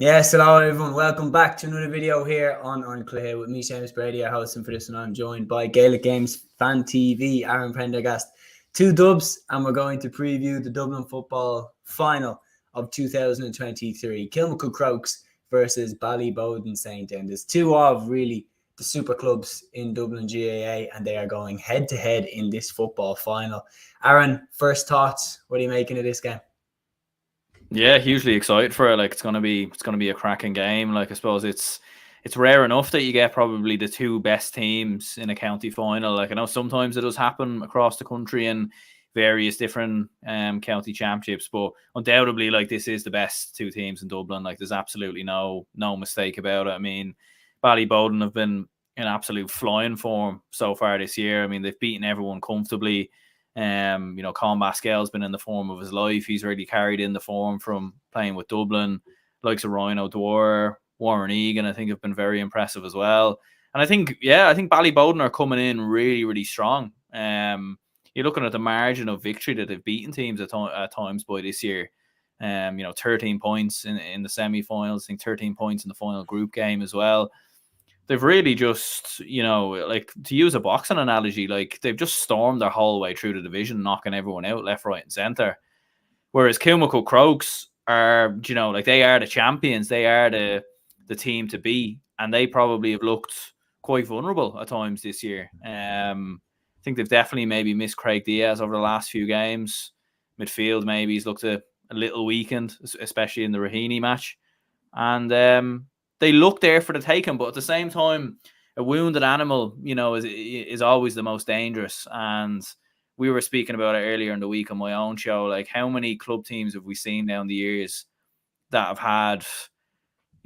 Yes, hello everyone. Welcome back to another video here on Cluiche with me, Seamus, Brady, our host, and for this one I'm joined by Gaelic Games Fan TV, Aaron Prendergast. 2 dubs, and we're going to preview the Dublin football final of 2023. KILMACUD Crokes versus Ballyboden St. Enda's. 2 of really the super clubs in Dublin GAA, and they are going head to head in this football final. Aaron, first thoughts, what are you making of this game? Yeah, hugely excited for it. Like it's gonna be a cracking game. Like I suppose it's rare enough that you get probably the 2 best teams in a county final. Like I know sometimes it does happen across the country in various different county championships, but undoubtedly, like this is the best 2 teams in Dublin. Like there's absolutely no mistake about it. I mean, Ballyboden have been in absolute flying form so far this year. I mean, they've beaten everyone comfortably. Colin Baskel's been in the form of his life. He's really carried in the form from playing with Dublin. Likes of Ryan O'Dwyer, Warren Egan, I think have been very impressive as well. And I think Ballyboden are coming in really, really strong. You're looking at the margin of victory that they've beaten teams at times by this year. 13 points in the semi-finals. I think 13 points in the final group game as well. They've really just, like to use a boxing analogy, like they've just stormed their whole way through the division, knocking everyone out left, right, and centre. Whereas Kilmacud Crokes are, like they are the champions, they are the team to beat, and they probably have looked quite vulnerable at times this year. I think they've definitely maybe missed Craig Diaz over the last few games. Midfield maybe he's looked a little weakened, especially in the Raheny match, and they look there for the taking, but at the same time, a wounded animal, is always the most dangerous. And we were speaking about it earlier in the week on my own show. Like, how many club teams have we seen down the years that have had,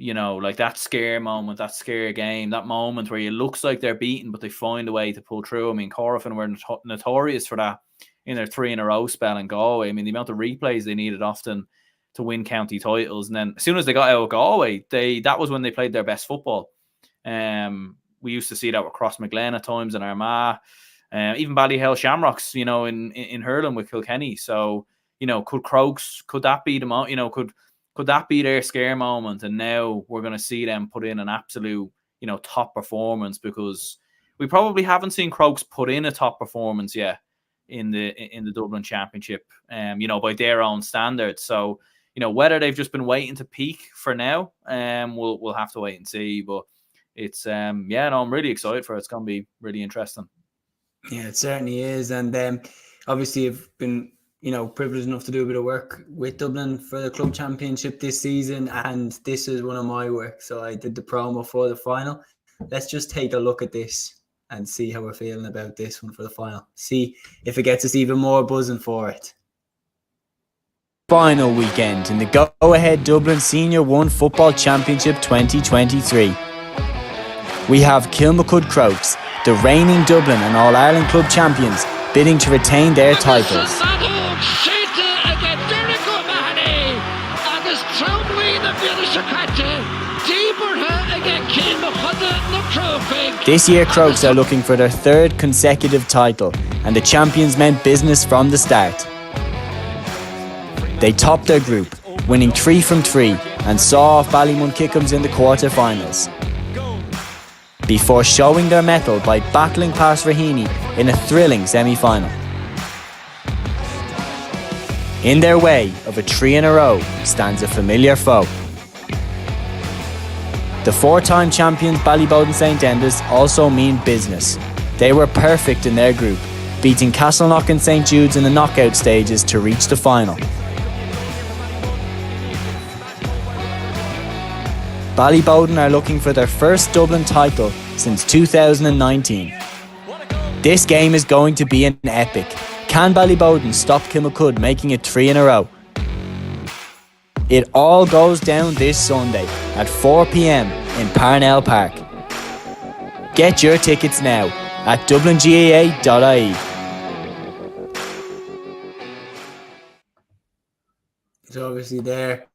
like that scare moment, that scare game, that moment where it looks like they're beaten, but they find a way to pull through. I mean, Corofin were notorious for that in their 3-in-a-row spell in Galway. I mean, the amount of replays they needed often to win county titles, and then as soon as they got out of Galway, that was when they played their best football. We used to see that with Crossmaglen at times in Armagh, even Ballyhale Shamrocks, in hurling with Kilkenny. So, could Crokes, could that be the could that be their scare moment? And now we're going to see them put in an absolute, top performance, because we probably haven't seen Crokes put in a top performance yet in the Dublin Championship, by their own standards. So, whether they've just been waiting to peak for now, we'll have to wait and see. But it's I'm really excited for it. It's going to be really interesting. Yeah, it certainly is. And obviously I've been, privileged enough to do a bit of work with Dublin for the club championship this season, and this is one of my work. So I did the promo for the final. Let's just take a look at this and see how we're feeling about this one for the final. See if it gets us even more buzzing for it. Final weekend in the go-ahead Dublin Senior 1 Football Championship 2023. We have Kilmacud Crokes, the reigning Dublin and All-Ireland club champions, bidding to retain their titles. This year Crokes are looking for their 3rd consecutive title, and the champions meant business from the start. They topped their group, winning 3 from 3, and saw off Ballymun in the quarter-finals, before showing their mettle by battling past Raheny in a thrilling semi-final. In their way of a 3-in-a-row stands a familiar foe. The 4-time champions Ballyboden St. Enda's also mean business. They were perfect in their group, beating Castleknock and St. Jude's in the knockout stages to reach the final. Ballyboden are looking for their first Dublin title since 2019. This game is going to be an epic. Can Ballyboden stop Kilmacud making it 3 in a row? It all goes down this Sunday at 4 p.m. in Parnell Park. Get your tickets now at dublingaa.ie. So obviously there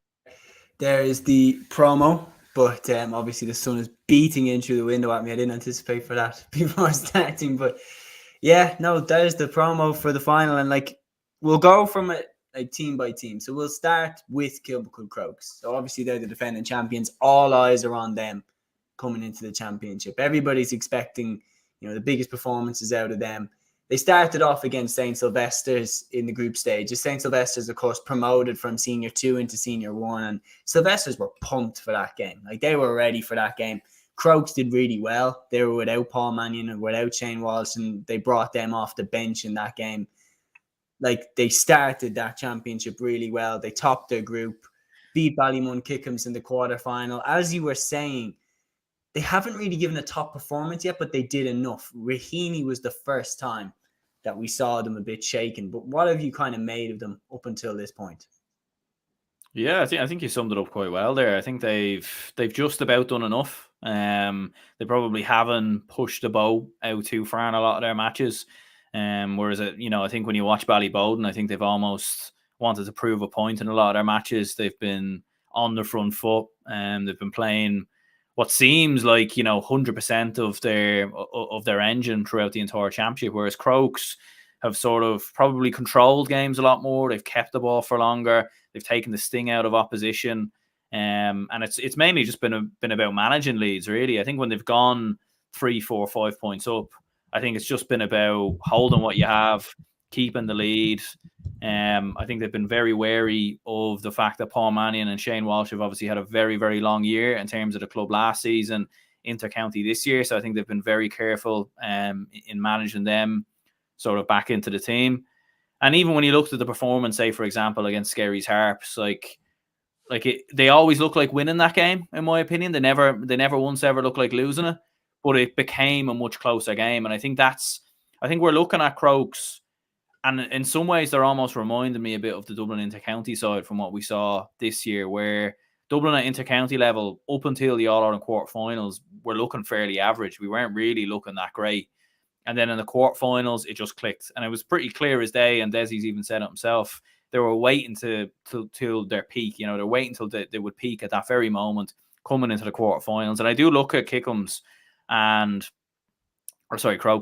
is the promo. But obviously the sun is beating in through the window at me. I didn't anticipate for that before starting. But yeah, no, there's the promo for the final. And like, we'll go from like team by team. So we'll start with Kilmacud Crokes. So obviously they're the defending champions. All eyes are on them coming into the championship. Everybody's expecting, the biggest performances out of them. They started off against St. Sylvester's in the group stage. St. Sylvester's, of course, promoted from Senior 2 into Senior 1. And Sylvester's were pumped for that game. Like, they were ready for that game. Crokes did really well. They were without Paul Mannion and without Shane Walsh, and they brought them off the bench in that game. Like, they started that championship really well. They topped their group, beat Ballymun Kickham's in the quarterfinal. As you were saying, they haven't really given a top performance yet, but they did enough. Raheny was the first time that we saw them a bit shaken. But what have you kind of made of them up until this point? Yeah, I think you summed it up quite well there. I think they've just about done enough. They probably haven't pushed the boat out too far in a lot of their matches. Whereas, I think when you watch Ballyboden, I think they've almost wanted to prove a point in a lot of their matches. They've been on the front foot, and they've been playing what seems like 100% of their engine throughout the entire championship. Whereas Crokes have sort of probably controlled games a lot more. They've kept the ball for longer. They've taken the sting out of opposition, and it's mainly just been about managing leads. Really, I think when they've gone 3, 4, 5 points up, I think it's just been about holding what you have, keeping the lead. I think they've been very wary of the fact that Paul Mannion and Shane Walsh have obviously had a very, very long year in terms of the club last season, inter-county this year. So I think they've been very careful in managing them sort of back into the team. And even when you looked at the performance, say, for example, against Skerry's Harps, they always look like winning that game, in my opinion. They never once ever look like losing it, but it became a much closer game. And I think we're looking at Crokes, and in some ways, they're almost reminding me a bit of the Dublin inter-county side from what we saw this year, where Dublin at inter-county level, up until the All-Ireland quarterfinals, were looking fairly average. We weren't really looking that great. And then in the quarterfinals, it just clicked. And it was pretty clear as day, and Desi's even said it himself, they were waiting till their peak. They're waiting till they would peak at that very moment, coming into the quarterfinals. And I do look at Crokes,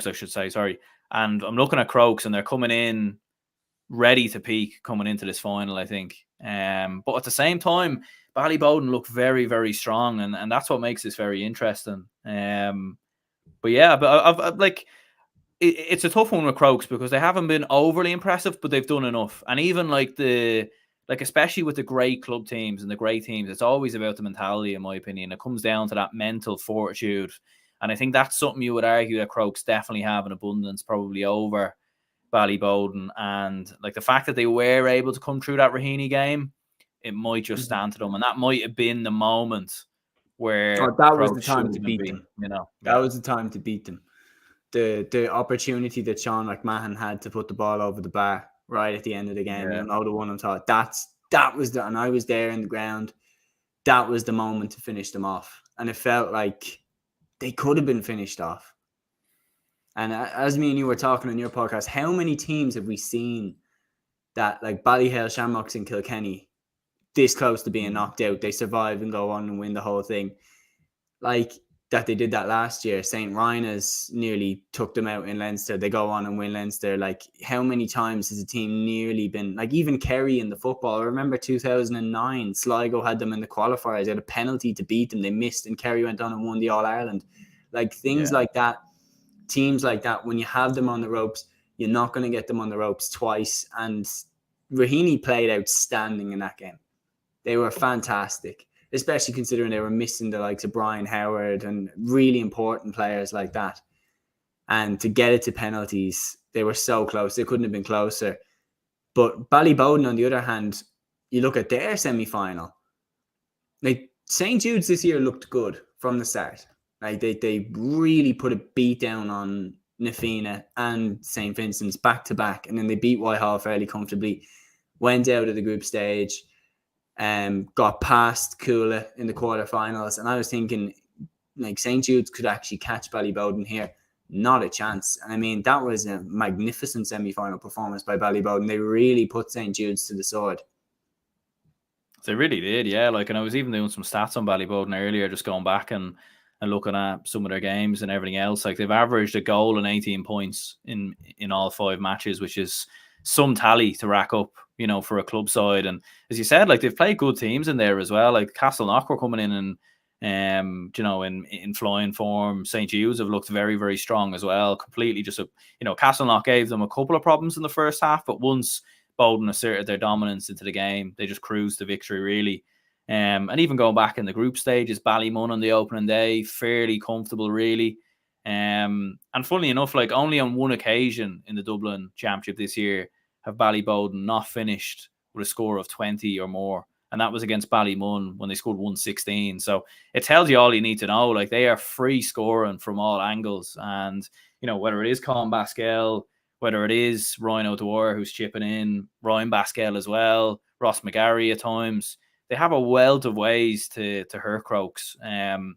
I should say, sorry. And I'm looking at Crokes, and they're coming in ready to peak coming into this final, I think. But at the same time, Ballyboden look very, very strong, and that's what makes this very interesting. It's a tough one with Crokes because they haven't been overly impressive, but they've done enough. And even especially with the great club teams and the great teams, it's always about the mentality, in my opinion. It comes down to that mental fortitude. And I think that's something you would argue that Crokes definitely have in abundance, probably over Ballyboden. And the fact that they were able to come through that Raheny game, it might just stand to them. And that might have been the moment where that was the time to beat them. That was the time to beat them. The opportunity that Sean McMahon had to put the ball over the bar right at the end of the game, the one I'm talking. That was and I was there in the ground. That was the moment to finish them off, and it felt like they could have been finished off. And as me and you were talking on your podcast, how many teams have we seen that, like Ballyhale, Shamrocks, and Kilkenny, this close to being knocked out? They survive and go on and win the whole thing. Like that, they did that last year. St. Rynagh's nearly took them out in Leinster. They go on and win Leinster. Like, how many times has a team nearly been, like even Kerry in the football? I remember 2009, Sligo had them in the qualifiers. They had a penalty to beat them. They missed, and Kerry went on and won the All-Ireland. Like things like that, teams like that, when you have them on the ropes, you're not going to get them on the ropes twice. And Raheny played outstanding in that game. They were fantastic, especially considering they were missing the likes of Brian Howard and really important players like that. And to get it to penalties, they were so close. They couldn't have been closer. But Ballyboden, on the other hand, you look at their semi-final. Like, St. Jude's this year looked good from the start. Like, they really put a beat down on Nafina and St. Vincent's back-to-back. And then they beat Whitehall fairly comfortably. Went out of the group stage. Got past Coola in the quarterfinals, and I was thinking, like, St. Jude's could actually catch Ballyboden here. Not a chance. And I mean, that was a magnificent semi-final performance by Ballyboden. They really put St. Jude's to the sword. They really did, yeah. And I was even doing some stats on Ballyboden earlier, just going back and looking at some of their games and everything else. Like, they've averaged a goal and 18 points in all 5 matches, which is some tally to rack up, you know, for a club side. And as you said, like they've played good teams in there as well. Like Castleknock were coming in and you know, in flying form. St. Jude's have looked very, very strong as well. Completely just, you know, Castleknock gave them a couple of problems in the first half, but once Bowden asserted their dominance into the game, they just cruised to victory, really. And even going back in the group stages, Ballymun on the opening day, fairly comfortable, really. And funnily enough, like only on one occasion in the Dublin Championship this year have Ballybodен not finished with a score of 20 or more. And that was against Ballymun when they scored 116. So it tells you all you need to know. Like they are free scoring from all angles. And, you know, whether it is Colin Basquel, whether it is Ryan O'Dwyer who's chipping in, Ryan Basquel as well, Ross McGarry at times, they have a wealth of ways to hurt Crokes. And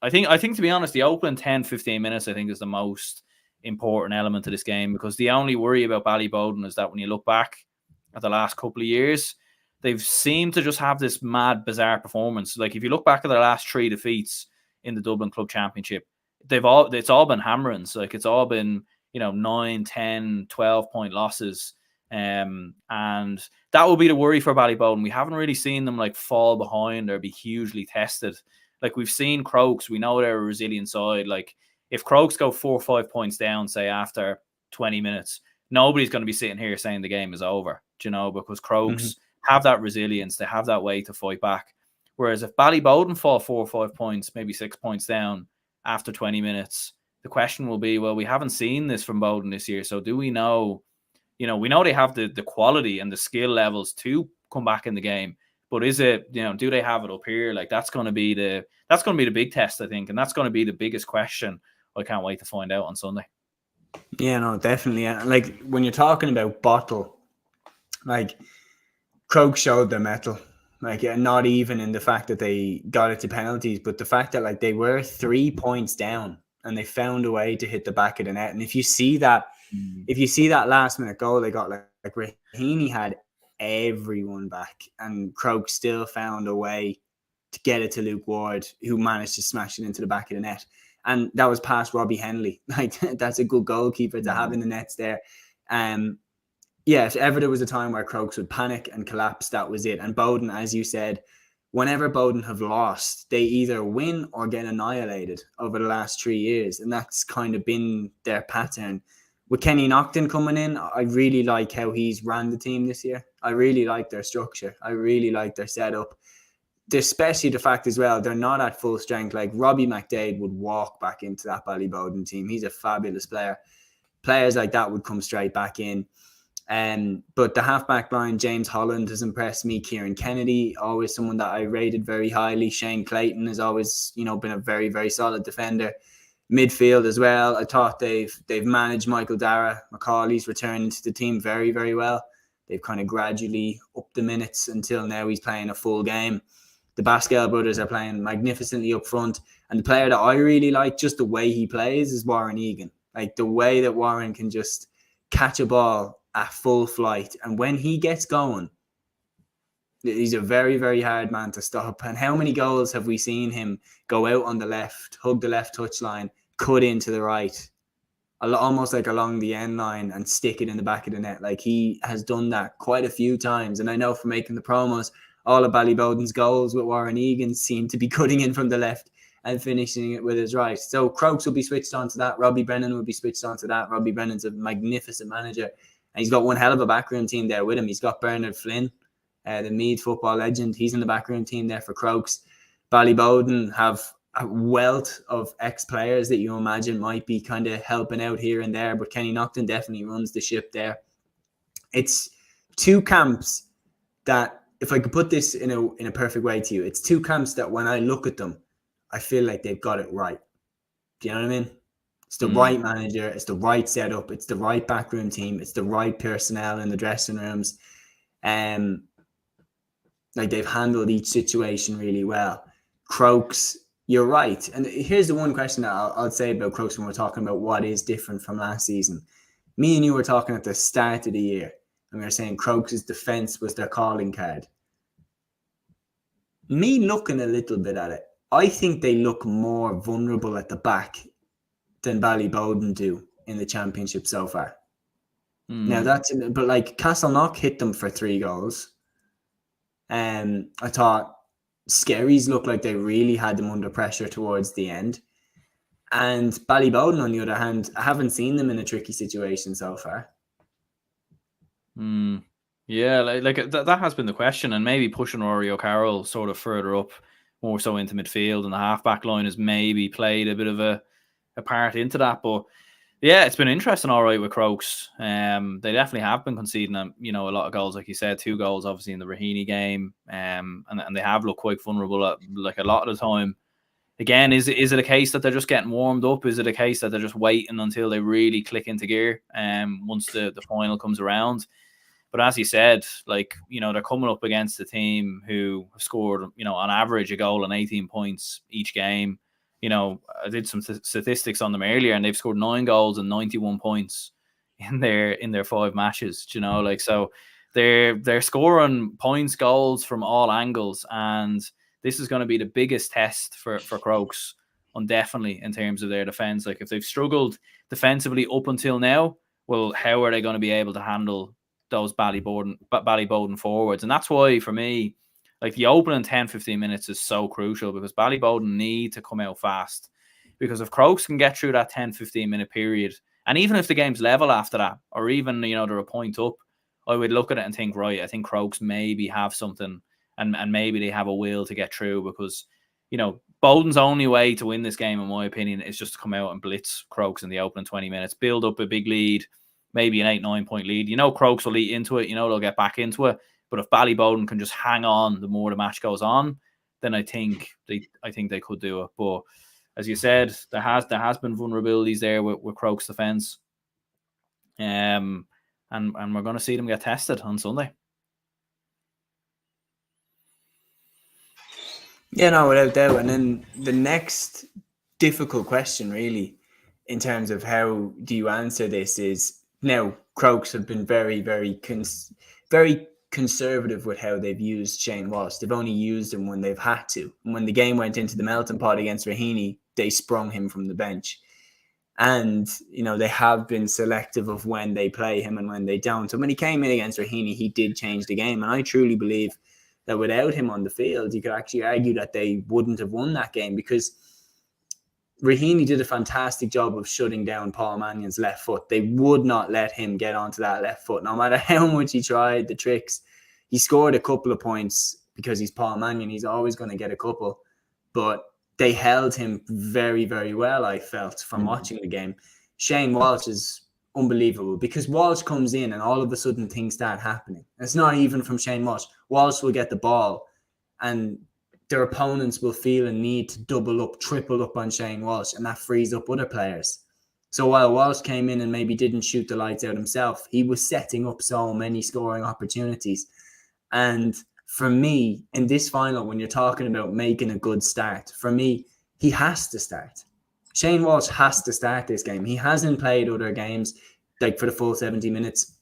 I think to be honest, the opening 10-15 minutes I think is the most important element of this game, because the only worry about Ballybodен is that when you look back at the last couple of years, they've seemed to just have this mad, bizarre performance. Like if you look back at their last 3 defeats in the Dublin Club Championship, it's all been hammerings. Like it's all been, you know, 9, 10, 12 point losses. And that will be the worry for Ballyboden. We haven't really seen them like fall behind or be hugely tested. Like we've seen Crokes, we know they're a resilient side. Like if Crokes go 4 or 5 points down, say after 20 minutes, nobody's going to be sitting here saying the game is over, you know, because Crokes have that resilience, they have that way to fight back. Whereas if Ballyboden fall 4 or 5 points, maybe 6 points down after 20 minutes, the question will be, well, we haven't seen this from Bowden this year. So do we know, you know, we know they have the quality and the skill levels to come back in the game, but is it, you know, do they have it up here? Like that's going to be the big test, I think. And that's going to be the biggest question. I can't wait to find out on Sunday. Yeah, no, definitely. Yeah. Like when you're talking about bottle, like Crokes showed their mettle. Like not even in the fact that they got it to penalties, but the fact that like they were 3 points down and they found a way to hit the back of the net. And if you see that last minute goal they got, like Raheny had everyone back, and Crokes still found a way to get it to Luke Ward, who managed to smash it into the back of the net. And that was past Robbie Henley. Like that's a good goalkeeper to have in the nets there. Yeah, if ever there was a time where Crokes would panic and collapse, that was it. And Bowden, as you said, whenever Bowden have lost, they either win or get annihilated over the last 3 years. And that's kind of been their pattern. With Kenny Naughton coming in, I really like how he's ran the team this year. I really like their structure. I really like their setup. Especially the fact as well, they're not at full strength. Like Robbie McDade would walk back into that Ballyboden team. He's a fabulous player. Players like that would come straight back in. But the halfback line, James Holland has impressed me. Kieran Kennedy, always someone that I rated very highly. Shane Clayton has always, you know, been a very, very solid defender. Midfield as well, I thought they've managed Michael Dara. Macaulay's returning to the team very, very well. They've kind of gradually upped the minutes until now he's playing a full game. The Basquel brothers are playing magnificently up front. And the player that I really like, just the way he plays, is Warren Egan. Like the way that Warren can just catch a ball at full flight. And when he gets going, he's a very, very hard man to stop. And how many goals have we seen him go out on the left, hug the left touchline, cut into the right, almost like along the end line, and stick it in the back of the net? Like he has done that quite a few times. And I know from making the promos, all of Ballyboden's goals with Warren Egan seem to be cutting in from the left and finishing it with his right. So Crokes will be switched onto that. Robbie Brennan will be switched onto that. Robbie Brennan's a magnificent manager. And he's got one hell of a backroom team there with him. He's got Bernard Flynn, the Meath football legend. He's in the backroom team there for Crokes. Ballybodен have a wealth of ex-players that you imagine might be kind of helping out here and there. But Kenny Naughton definitely runs the ship there. It's two camps that, if I could put this in a perfect way to you, it's two camps that when I look at them, I feel like they've got it right. Do you know what I mean? It's the right manager. It's the right setup. It's the right backroom team. It's the right personnel in the dressing rooms. Like they've handled each situation really well. Crokes, you're right. And here's the one question that I'll say about Crokes when we're talking about what is different from last season. Me and you were talking at the start of the year, and we were saying Crokes' defense was their calling card. Me looking a little bit at it, I think they look more vulnerable at the back than Ballyboden do in the championship so far. Now but like Castleknock hit them for 3 goals. I thought Skerries looked like they really had them under pressure towards the end. And Ballyboden, on the other hand, I haven't seen them in a tricky situation so far. Yeah, that has been the question, and maybe pushing Rory O'Carroll sort of further up, more so into midfield, and the half-back line has maybe played a bit of a part into that. But yeah, it's been interesting, all right, with Crokes. They definitely have been conceding, a lot of goals, like you said, 2 goals, obviously, in the Raheny game, and they have looked quite vulnerable at, like, a lot of the time. Again, is it a case that they're just getting warmed up? Is it a case that they're just waiting until they really click into gear once the final comes around? But as you said, like, they're coming up against a team who have scored, on average a goal and 18 points each game. I did some statistics on them earlier, and they've scored 9 goals and 91 points in their 5 matches. So they're scoring points, goals from all angles, and this is going to be the biggest test for Crokes, definitely, in terms of their defense. Like, if they've struggled defensively up until now, well, how are they going to be able to handle those Ballyboden forwards? And that's why, for me, like, the opening 10-15 minutes is so crucial, because Ballyboden need to come out fast. Because if Crokes can get through that 10-15 minute period, and even if the game's level after that, or even, they're a point up, I would look at it and think, right, I think Crokes maybe have something, and maybe they have a will to get through, because, Bowden's only way to win this game, in my opinion, is just to come out and blitz Crokes in the opening 20 minutes, build up a big lead, maybe an 8-9 point lead. Crokes will eat into it. They'll get back into it. But if Ballyboden can just hang on the more the match goes on, then I think they could do it. But as you said, there has been vulnerabilities there with Crokes' defence. And we're going to see them get tested on Sunday. Yeah, no, without doubt. And then the next difficult question, really, in terms of how do you answer this, is now Crokes have been very, very, very conservative with how they've used Shane Walsh. They've only used him when they've had to. And when the game went into the melting pot against Raheny, they sprung him from the bench. And, they have been selective of when they play him and when they don't. So when he came in against Raheny, he did change the game. And I truly believe that without him on the field, you could actually argue that they wouldn't have won that game, because Raheny did a fantastic job of shutting down Paul Mannion's left foot. They would not let him get onto that left foot. No matter how much he tried the tricks, he scored a couple of points because he's Paul Mannion. He's always going to get a couple. But they held him very, very well, I felt, from watching the game. Shane Walsh is unbelievable, because Walsh comes in and all of a sudden things start happening. It's not even from Shane Walsh. Walsh will get the ball and their opponents will feel a need to double up, triple up on Shane Walsh, and that frees up other players. So while Walsh came in and maybe didn't shoot the lights out himself, he was setting up so many scoring opportunities. And for me, in this final, when you're talking about making a good start, for me, he has to start. Shane Walsh has to start this game. He hasn't played other games like for the full 70 minutes.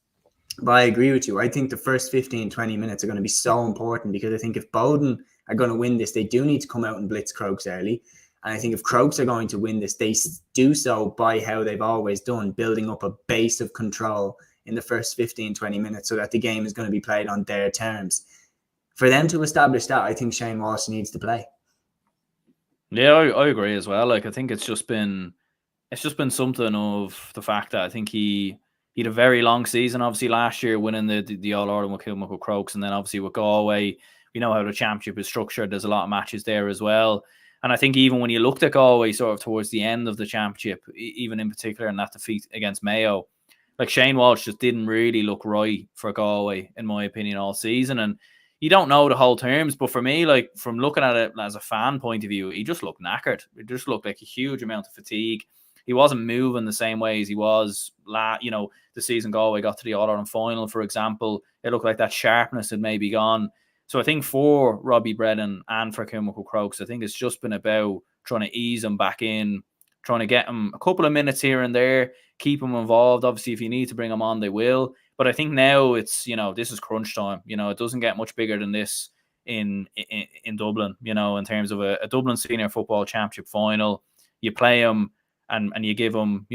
But I agree with you. I think the first 15, 20 minutes are going to be so important, because I think if Bowden are going to win this, they do need to come out and blitz Crokes early. And I think if Crokes are going to win this, they do so by how they've always done, building up a base of control in the first 15, 20 minutes, so that the game is going to be played on their terms. For them to establish that, I think Shane Walsh needs to play. Yeah, I agree as well. Like, I think it's just been something of the fact that I think he had a very long season, obviously, last year, winning the All-Ireland with Kilmacud Crokes, and then obviously with Galway, we know how the championship is structured. There's a lot of matches there as well. And I think even when you looked at Galway sort of towards the end of the championship, even in particular in that defeat against Mayo, like, Shane Walsh just didn't really look right for Galway, in my opinion, all season. And you don't know the whole terms, but for me, like, from looking at it as a fan point of view, he just looked knackered. It just looked like a huge amount of fatigue. He wasn't moving the same way as he was, the season Galway got to the All-Ireland final, for example. It looked like that sharpness had maybe gone. So I think for Robbie Bredon and for Kilmacud Crokes, I think it's just been about trying to ease him back in, trying to get him a couple of minutes here and there, keep him involved. Obviously, if you need to bring him on, they will. But I think now it's, this is crunch time. It doesn't get much bigger than this in Dublin, in terms of a Dublin Senior Football Championship final. You play them and you give them,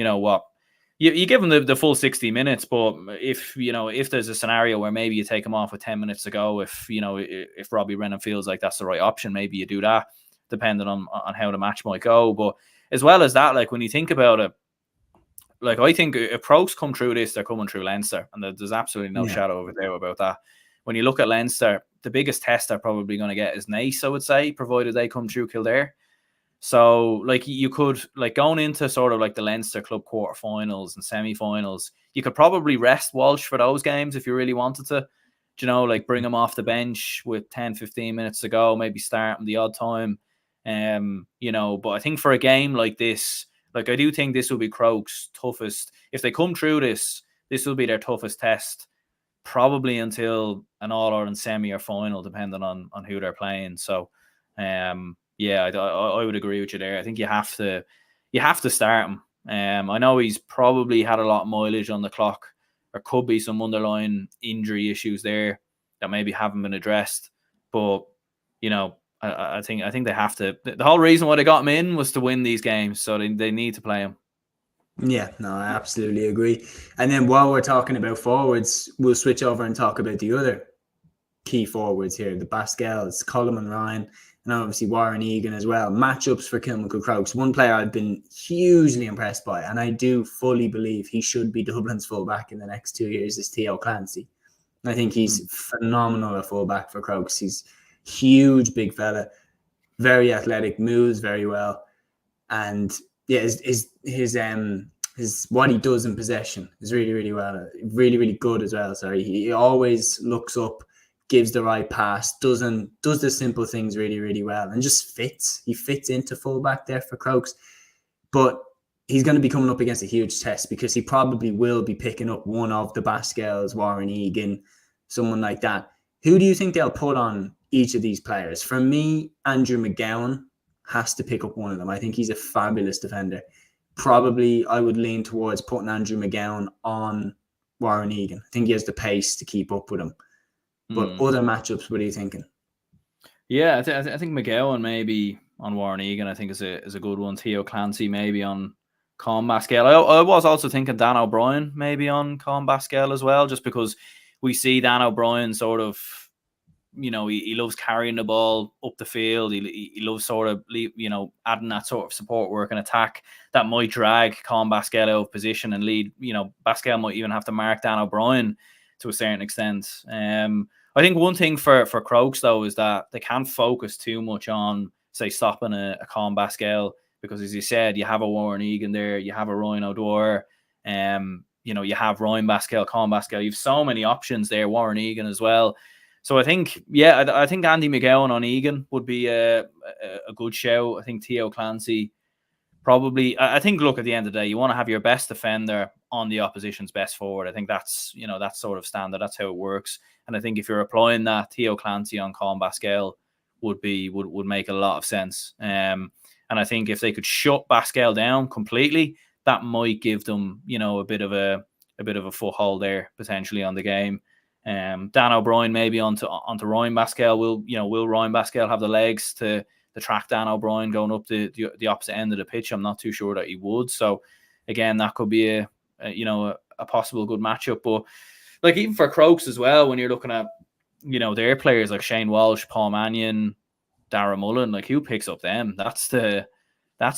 you give him the full 60 minutes, but if there's a scenario where maybe you take him off with 10 minutes to go, if Robbie Rennan feels like that's the right option, maybe you do that, depending on how the match might go. But as well as that, like when you think about it, like I think if Crokes come through this, they're coming through Leinster, and there's absolutely no shadow of a doubt about that. When you look at Leinster, the biggest test they're probably going to get is Naas, I would say, provided they come through Kildare. So, like, you could, like, going into sort of like the Leinster Club quarterfinals and semi-finals, you could probably rest Walsh for those games if you really wanted to. Like bring him off the bench with 10, 15 minutes to go, maybe start him the odd time. But I think for a game like this, like I do think this will be Crokes' toughest. If they come through this will be their toughest test, probably until an All-Ireland semi or final, depending on who they're playing. So, I would agree with you there. I think you have to start him. I know he's probably had a lot of mileage on the clock. There could be some underlying injury issues there that maybe haven't been addressed. But I think they have to. The whole reason why they got him in was to win these games, so they need to play him. Yeah, no, I absolutely agree. And then while we're talking about forwards, we'll switch over and talk about the other key forwards here, the Basquels, Coleman Ryan, and obviously Warren Egan as well. Matchups for Kilmacud Crokes. One player I've been hugely impressed by, and I do fully believe he should be Dublin's fullback in the next 2 years, is Theo Clancy. I think he's phenomenal at fullback for Crokes. He's huge, big fella, very athletic, moves very well, and yeah, his what he does in possession is really, really well, really, really good as well. Sorry, he always looks up, gives the right pass, does the simple things really, really well, and just fits. He fits into fullback there for Crokes, but he's going to be coming up against a huge test because he probably will be picking up one of the Basquels, Warren Egan, someone like that. Who do you think they'll put on each of these players? For me, Andrew McGowan has to pick up one of them. I think he's a fabulous defender. Probably I would lean towards putting Andrew McGowan on Warren Egan. I think he has the pace to keep up with him. But other matchups, what are you thinking? Yeah, I think McGowan maybe on Warren Egan, I think is a good one. Theo Clancy maybe on Colm Basquel. I was also thinking Dan O'Brien maybe on Colm Basquel as well, just because we see Dan O'Brien sort of, he loves carrying the ball up the field. He loves sort of, adding that sort of support work and attack that might drag Colm Basquel out of position and lead. Basquel might even have to mark Dan O'Brien to a certain extent. I think one thing for Crokes, though, is that they can't focus too much on, say, stopping a Colm Basquel, because, as you said, you have a Warren Egan there, you have a Ryan O'Dwyer, you have Ryan Basquel, Colm Basquel. You have so many options there, Warren Egan as well. So I think, I think Andy McGowan on Egan would be a good show. I think Theo Clancy probably. I think, look, at the end of the day, you want to have your best defender on the opposition's best forward. I think that's, that's sort of standard. That's how it works. And I think if you're applying that, Theo Clancy on Colm Basquel would make a lot of sense. And I think if they could shut Basquel down completely, that might give them, a bit of a foothold there potentially on the game. Dan O'Brien maybe onto Ryan Basquel. Will Ryan Basquel have the legs to track Dan O'Brien going up the opposite end of the pitch? I'm not too sure that he would. So again, that could be a possible good matchup. But like, even for Crokes as well, when you're looking at their players like Shane Walsh, Paul Mannion, Dara Mullen, like, who picks up them? That's the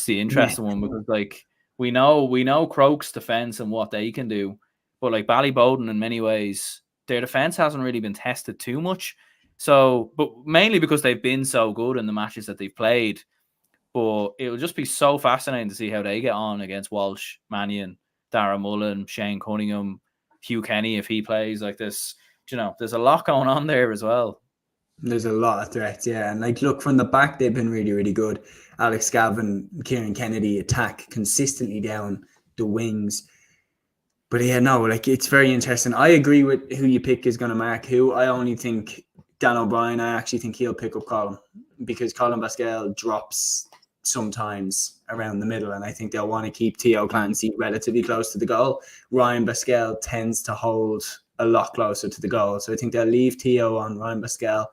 interesting one, because like we know Crokes' defense and what they can do, but like Ballyboden, in many ways, their defense hasn't really been tested too much. So, but mainly because they've been so good in the matches that they've played. But it'll just be so fascinating to see how they get on against Walsh, Mannion, Dara Mullen, Shane Cunningham, Hugh Kenny if he plays like this. There's a lot going on there as well. There's a lot of threats, yeah. And like, look, from the back, they've been really, really good. Alex Gavin, Kieran Kennedy attack consistently down the wings. But yeah, no, like, it's very interesting. I agree with who you pick is going to mark who. I only think Dan O'Brien, I actually think he'll pick up Colm, because Colm Basquel drops sometimes around the middle, and I think they'll want to keep Theo Clancy relatively close to the goal. Ryan Basquel tends to hold a lot closer to the goal, so I think they'll leave Theo on Ryan Basquel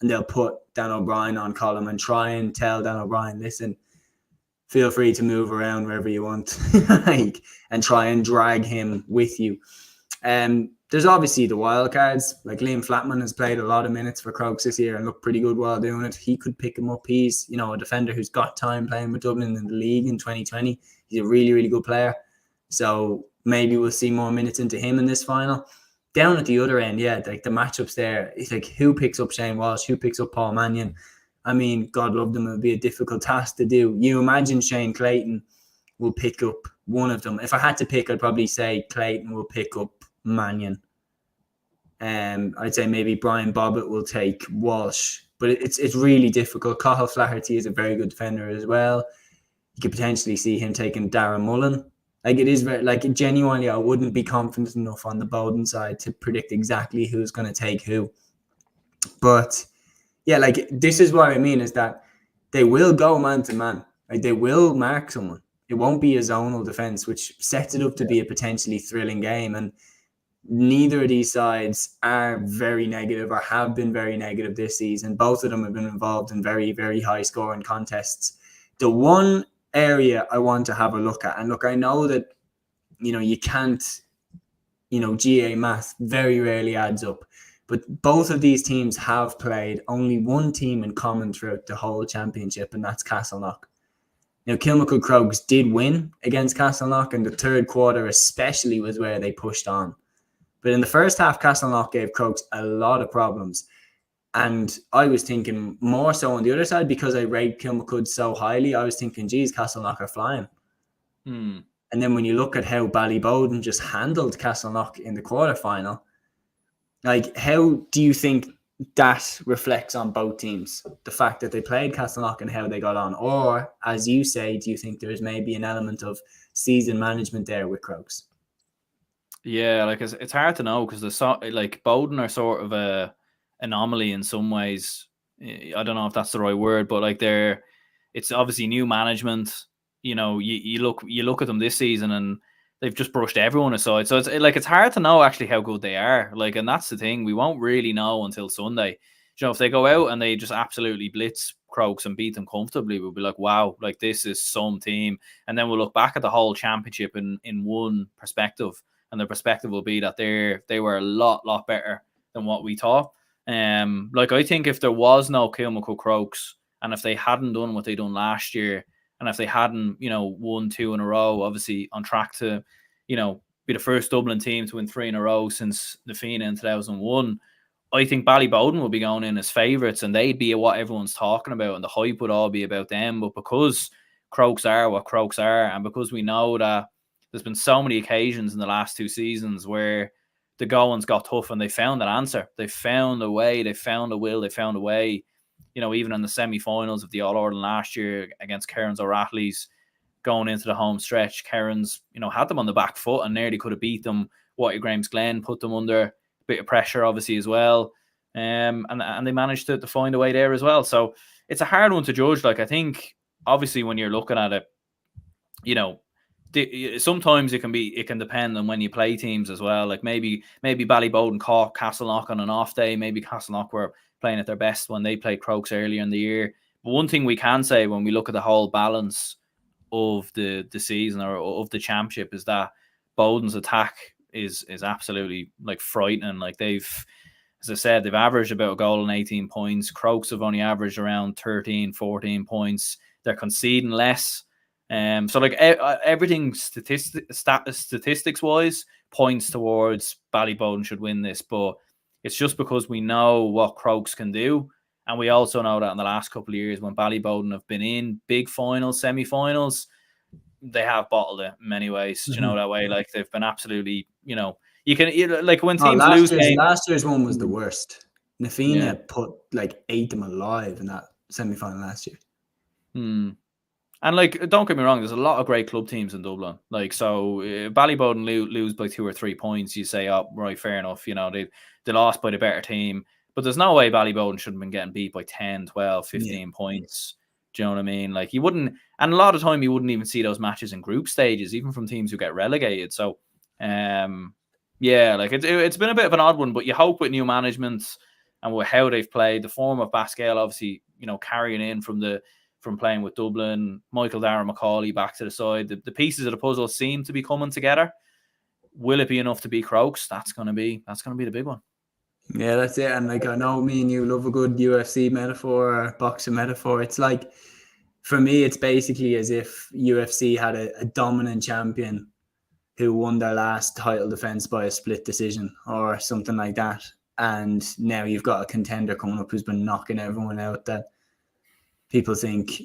and they'll put Dan O'Brien on Colm and try and tell Dan O'Brien, listen, feel free to move around wherever you want, like, and try and drag him with you. There's obviously the wild cards. Like Liam Flatman has played a lot of minutes for Crokes this year and looked pretty good while doing it. He could pick him up. He's, you know, a defender who's got time playing with Dublin in the league in 2020. He's a really, really good player. So maybe we'll see more minutes into him in this final. Down at the other end, yeah, like the matchups there, it's like who picks up Shane Walsh, who picks up Paul Mannion. I mean, God love them, it would be a difficult task to do. You imagine Shane Clayton will pick up one of them. If I had to pick, I'd probably say Clayton will pick up Mannion. I'd say maybe Brian Bobbitt will take Walsh, but it's really difficult. Cathal Flaherty is a very good defender as well. You could potentially see him taking Darren Mullen. Like it is very, like genuinely, I wouldn't be confident enough on the Bowden side to predict exactly who's going to take who. But yeah, like this is what I mean is that they will go man to man. Like they will mark someone. It won't be a zonal defense, which sets it up to be a potentially thrilling game. And neither of these sides are very negative or have been very negative this season. Both of them have been involved in very, very high scoring contests. The one area I want to have a look at, and look, I know that, you know, you can't, you know, GA math very rarely adds up, but both of these teams have played only one team in common throughout the whole championship, and that's Castleknock. Now, Kilmacud Crokes did win against Castleknock, and the third quarter especially was where they pushed on. But in the first half, Castleknock gave Crokes a lot of problems. And I was thinking more so on the other side, because I rate Kilmacud so highly, I was thinking, geez, Castleknock are flying. And then when you look at how Ballyboden just handled Castleknock in the quarterfinal, like, how do you think that reflects on both teams? The fact that they played Castleknock and how they got on? Or, as you say, do you think there's maybe an element of season management there with Crokes? Yeah, like it's hard to know because like Bowden are sort of a anomaly in some ways. I don't know if that's the right word, but like it's obviously new management. You know, you look at them this season and they've just brushed everyone aside. So it's hard to know actually how good they are. Like, and that's the thing, we won't really know until Sunday. You know, if they go out and they just absolutely blitz Crokes and beat them comfortably, we'll be like, wow, like this is some team. And then we'll look back at the whole championship in one perspective. And the perspective will be that they were a lot better than what we thought. Like I think if there was no Kilmacud Crokes and if they hadn't done what they done last year, and if they hadn't, you know, won 2 in a row, obviously on track to, you know, be the first Dublin team to win 3 in a row since the Fina in 2001, I think Ballyboden would be going in as favourites and they'd be what everyone's talking about and the hype would all be about them. But because Crokes are what Crokes are, and because we know that there's been so many occasions in the last 2 seasons where the goings got tough and they found an answer. They found a way. They found a will. They found a way. You know, even in the semi-finals of the All-Ireland last year against Cairns O'Rahilly's, going into the home stretch, Cairns, you know, had them on the back foot and nearly could have beat them. White Glen put them under a bit of pressure, obviously, as well. And they managed to find a way there as well. So it's a hard one to judge. Like, I think, obviously, when you're looking at it, you know, sometimes it can depend on when you play teams as well. Like maybe Ballyboden caught Castleknock on an off day. Maybe Castleknock were playing at their best when they played Crokes earlier in the year. But one thing we can say when we look at the whole balance of the season or of the championship is that Bowden's attack is absolutely like frightening. Like they've, as I said, they've averaged about a goal and 18 points. Crokes have only averaged around 13, 14 points. They're conceding less. So like everything statistics wise points towards Ballyboden should win this, but it's just because we know what Crokes can do, and we also know that in the last couple of years when Ballyboden have been in big finals, semi-finals, they have bottled it in many ways. Mm-hmm. You know that way, like they've been absolutely, you know, you can like when teams lose games. Last year's one was the worst. Nafina ate them alive in that semi-final last year. And like, don't get me wrong, there's a lot of great club teams in Dublin. Like, so Ballyboden lose by 2 or 3 points, you say, oh, right, fair enough. You know, they lost by the better team. But there's no way Ballyboden shouldn't have been getting beat by 10, 12, 15 points. Do you know what I mean? Like, you wouldn't, and a lot of time you wouldn't even see those matches in group stages, even from teams who get relegated. So, yeah, like it's been a bit of an odd one, but you hope with new management and with how they've played, the form of Pascal, obviously, you know, carrying in from the from playing with Dublin. Michael Darragh Macaulay back to the side. The pieces of the puzzle seem to be coming together. Will it be enough to beat Crokes? That's gonna be the big one. Yeah, that's it. And like, I know me and you love a good UFC metaphor or boxing metaphor. It's like, for me, it's basically as if UFC had a dominant champion who won their last title defense by a split decision or something like that. And now you've got a contender coming up who's been knocking everyone out that people think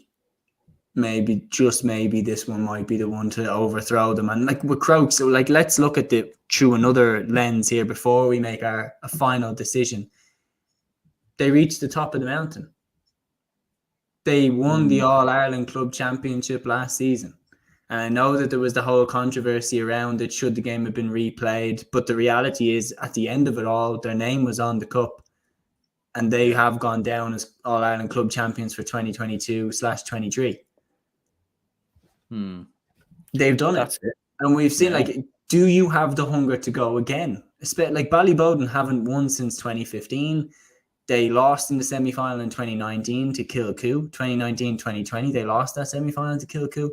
maybe, just maybe, this one might be the one to overthrow them. And like with Crokes, so like, let's look at it through another lens here before we make a final decision. They reached the top of the mountain. They won the All-Ireland Club Championship last season. And I know that there was the whole controversy around it, should the game have been replayed. But the reality is, at the end of it all, their name was on the cup. And they have gone down as All-Ireland Club champions for 2022/23. They've done it. And we've seen, like, do you have the hunger to go again? Like, Ballyboden haven't won since 2015. They lost in the semi-final in 2019 to Kilmacud. 2019-2020, they lost that semi-final to Kilmacud.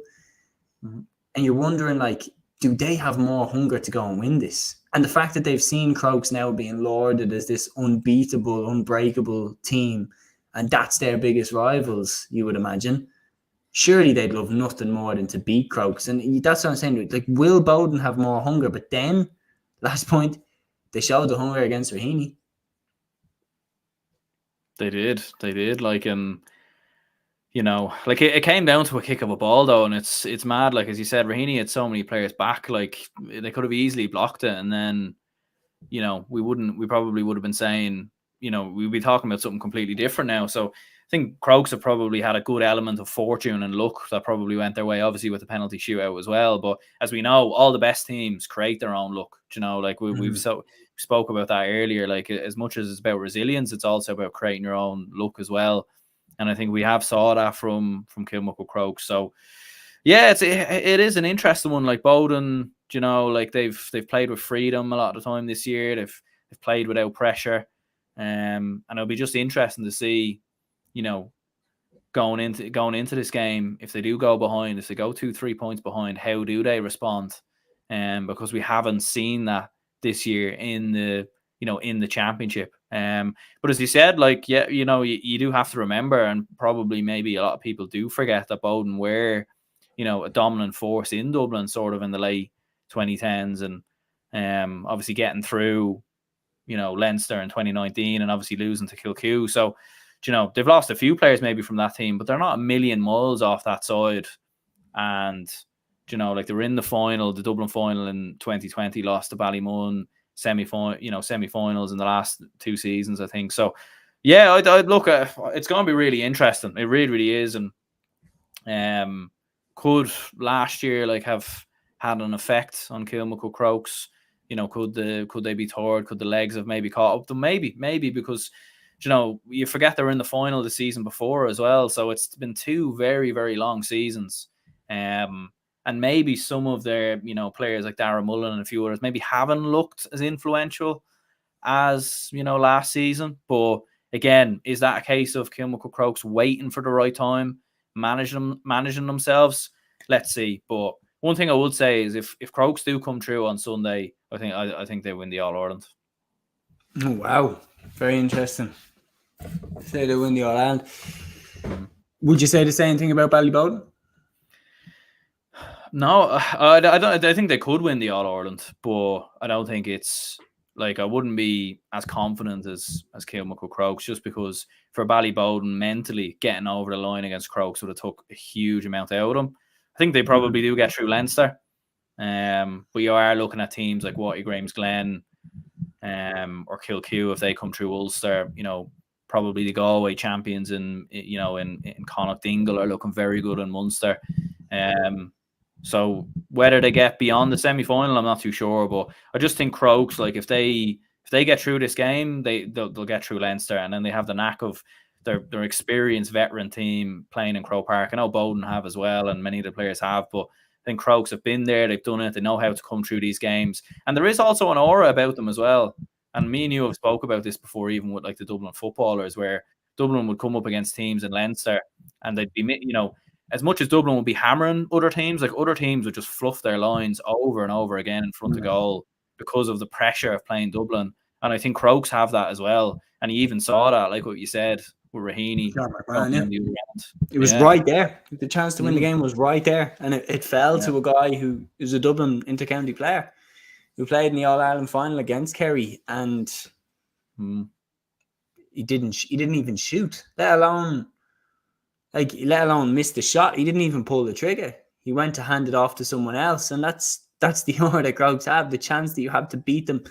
And you're wondering, like, do they have more hunger to go and win this? And the fact that they've seen Crokes now being lauded as this unbeatable, unbreakable team, and that's their biggest rivals, you would imagine, surely they'd love nothing more than to beat Crokes. And that's what I'm saying. Like, will Bowden have more hunger? But then, last point, they showed the hunger against Raheny. They did. Like, you know, like it came down to a kick of a ball though, and it's mad. Like, as you said, Raheny had so many players back, like they could have easily blocked it, and then, you know, we probably would have been saying, you know, we'd be talking about something completely different now. So I think Crokes have probably had a good element of fortune and luck that probably went their way, obviously with the penalty shootout as well. But as we know, all the best teams create their own luck. You know, like we've spoke about that earlier. Like, as much as it's about resilience, it's also about creating your own luck as well. And I think we have saw that from Kilmacud Crokes. So yeah, it is an interesting one. Like Bowden, you know, like they've played with freedom a lot of the time this year. They've played without pressure, and it'll be just interesting to see, you know, going into this game, if they do go behind, if they go 2-3 points behind, how do they respond? Because we haven't seen that this year in the championship. But as you said, like, yeah, you know, you do have to remember, and probably maybe a lot of people do forget, that Bowden were, you know, a dominant force in Dublin sort of in the late 2010s, and obviously getting through, you know, Leinster in 2019 and obviously losing to Kilmacud. So, you know, they've lost a few players maybe from that team, but they're not a million miles off that side. And, you know, like, they were in the final, the Dublin final in 2020, lost to Ballymun, semi-finals in the last 2 seasons, I think. So yeah, I'd look at, it's going to be really interesting. It really, really is. And could last year like have had an effect on Kilmacud Crokes? You know, could they be third? Could the legs have maybe caught up to them? Maybe, because, you know, you forget they were in the final the season before as well. So it's been 2 very, very long seasons. And maybe some of their, you know, players like Darragh Mullen and a few others maybe haven't looked as influential as, you know, last season. But again, is that a case of Kilmacud Crokes waiting for the right time, managing themselves? Let's see. But one thing I would say is, if Crokes do come through on Sunday, I think they win the All-Ireland. Oh, wow. Very interesting. Say they win the All-Ireland. Would you say the same thing about Ballyboden? No, I don't. I think they could win the All-Ireland, but I don't think it's, like, I wouldn't be as confident as Kilmacud Crokes, just because for Ballyboden, mentally getting over the line against Crokes would have took a huge amount out of them. I think they probably do get through Leinster, but you are looking at teams like Gramsglen, or Kilmacud, if they come through Ulster. You know, probably the Galway champions in Connacht Dingle are looking very good in Munster. So whether they get beyond the semi-final, I'm not too sure. But I just think Crokes, like, if they get through this game, they'll get through Leinster, and then they have the knack of their experienced veteran team playing in Croke Park. I know Bowden have as well, and many of the players have, but I think Crokes have been there, they've done it, they know how to come through these games. And there is also an aura about them as well. And me and you have spoke about this before, even with like the Dublin footballers, where Dublin would come up against teams in Leinster and they'd be, you know, as much as Dublin would be hammering other teams, like other teams would just fluff their lines over and over again in front of goal because of the pressure of playing Dublin. And I think Crokes have that as well. And you even saw that, like what you said, with Raheny. It was right there. The chance to win the game was right there. And it fell to a guy who is a Dublin inter-county player who played in the All-Ireland final against Kerry. And he didn't even shoot, let alone miss the shot. He didn't even pull the trigger. He went to hand it off to someone else. And that's the order that Crokes have. The chance that you have to beat them,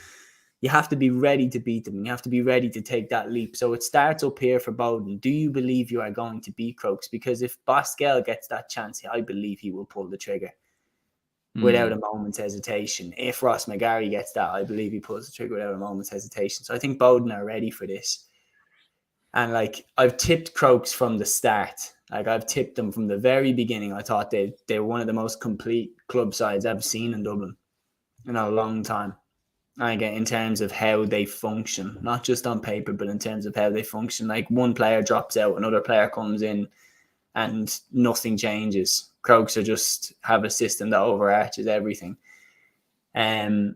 you have to be ready to beat them. You have to be ready to take that leap. So it starts up here for Boden. Do you believe you are going to beat Crokes? Because if Boscail gets that chance, I believe he will pull the trigger without a moment's hesitation. If Ross McGarry gets that, I believe he pulls the trigger without a moment's hesitation. So I think Boden are ready for this. And like, I've tipped Crokes from the start. Like, I've tipped them from the very beginning. I thought they were one of the most complete club sides I've seen in Dublin in a long time. Like, in terms of how they function, not just on paper, but in terms of how they function. Like, one player drops out, another player comes in, and nothing changes. Crokes just have a system that overarches everything. But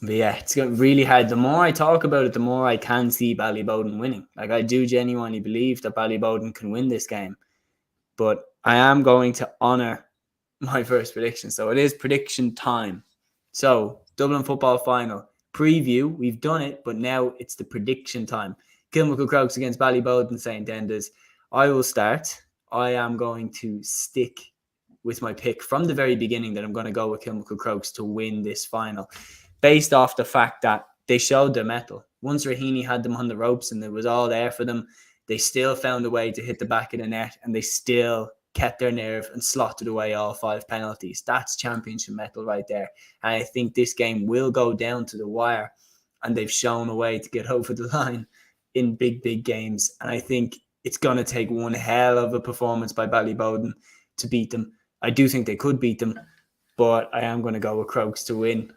yeah, it's really hard. The more I talk about it, the more I can see Ballyboden winning. Like, I do genuinely believe that Ballyboden can win this game. But I am going to honour my first prediction. So it is prediction time. So, Dublin football final preview. We've done it, but now it's the prediction time. Kilmacud Crokes against Ballyboden St. Enders. I will start. I am going to stick with my pick from the very beginning that I'm going to go with Kilmacud Crokes to win this final, based off the fact that they showed their mettle. Once Raheny had them on the ropes and it was all there for them, they still found a way to hit the back of the net, and they still kept their nerve and slotted away all 5 penalties. That's championship mettle right there. And I think this game will go down to the wire, and they've shown a way to get over the line in big, big games. And I think it's going to take one hell of a performance by Ballyboden to beat them. I do think they could beat them, but I am going to go with Crokes to win.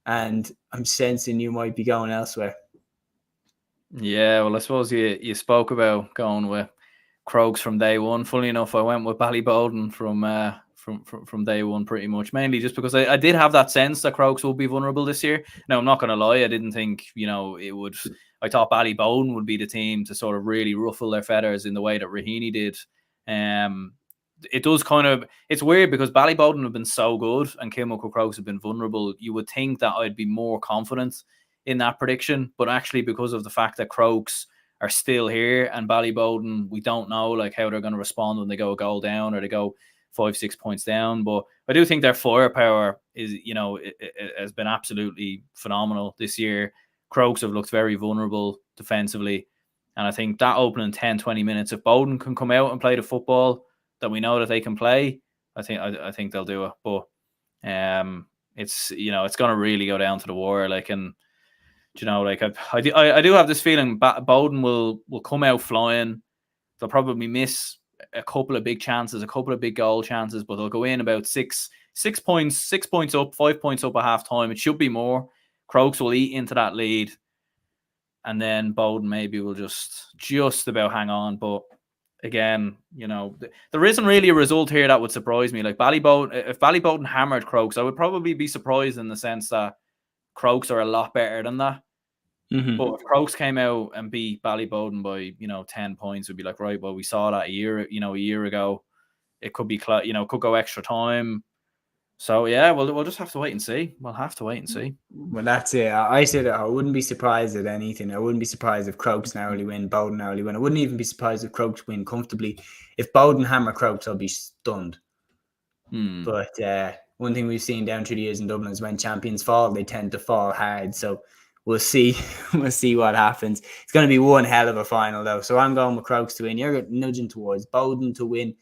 And I'm sensing you might be going elsewhere. Yeah, well, I suppose you spoke about going with Crokes from day one. Funnily enough, I went with Ballyboden from day one, pretty much, mainly just because I did have that sense that Crokes will be vulnerable this year. Now, I'm not going to lie, I didn't think, it would. I thought Ballyboden would be the team to sort of really ruffle their feathers in the way that Raheny did. It does it's weird because Ballyboden have been so good and Kilmacud Crokes have been vulnerable. You would think that I'd be more confident in that prediction, but actually, because of the fact that Crokes are still here and Ballyboden, we don't know like how they're going to respond when they go a goal down or they go 5-6 points down. But I do think their firepower is, it has been absolutely phenomenal this year. Crokes have looked very vulnerable defensively, and I think that opening 10-20 minutes, if Bowden can come out and play the football that we know that they can play, I think they'll do it. But it's it's going to really go down to the wire. Like, and I do have this feeling Bowden will come out flying. They'll probably miss a couple of big chances, a couple of big goal chances, but they'll go in about 6 points up, 5 points up at half time. It should be more. Crokes will eat into that lead, and then Bowden maybe will just about hang on. But again, there isn't really a result here that would surprise me. Like Ballyboden, if Ballyboden hammered Crokes, I would probably be surprised in the sense that Crokes are a lot better than that. Mm-hmm. But if Crokes came out and beat Ballyboden by 10 points, we'd be like, right, well, we saw that a year ago. It could be could go extra time. So yeah, we'll just have to wait and see. We'll have to wait and see. Well, that's it. I said I wouldn't be surprised at anything. I wouldn't be surprised if Crokes narrowly win, Bowden narrowly win. I wouldn't even be surprised if Crokes win comfortably. If Bowden hammer Crokes, I'll be stunned. But one thing we've seen down through the years in Dublin is when champions fall, they tend to fall hard. So we'll see. We'll see what happens. It's going to be one hell of a final, though. So I'm going with Crokes to win. You're nudging towards Bowden to win.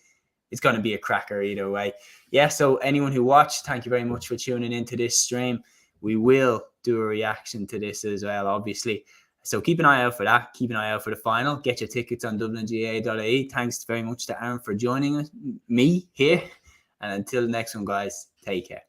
It's going to be a cracker either way. Yeah, so anyone who watched, thank you very much for tuning into this stream. We will do a reaction to this as well, obviously. So keep an eye out for that. Keep an eye out for the final. Get your tickets on dublinga.ie. Thanks very much to Aaron for joining me here. And until the next one, guys, take care.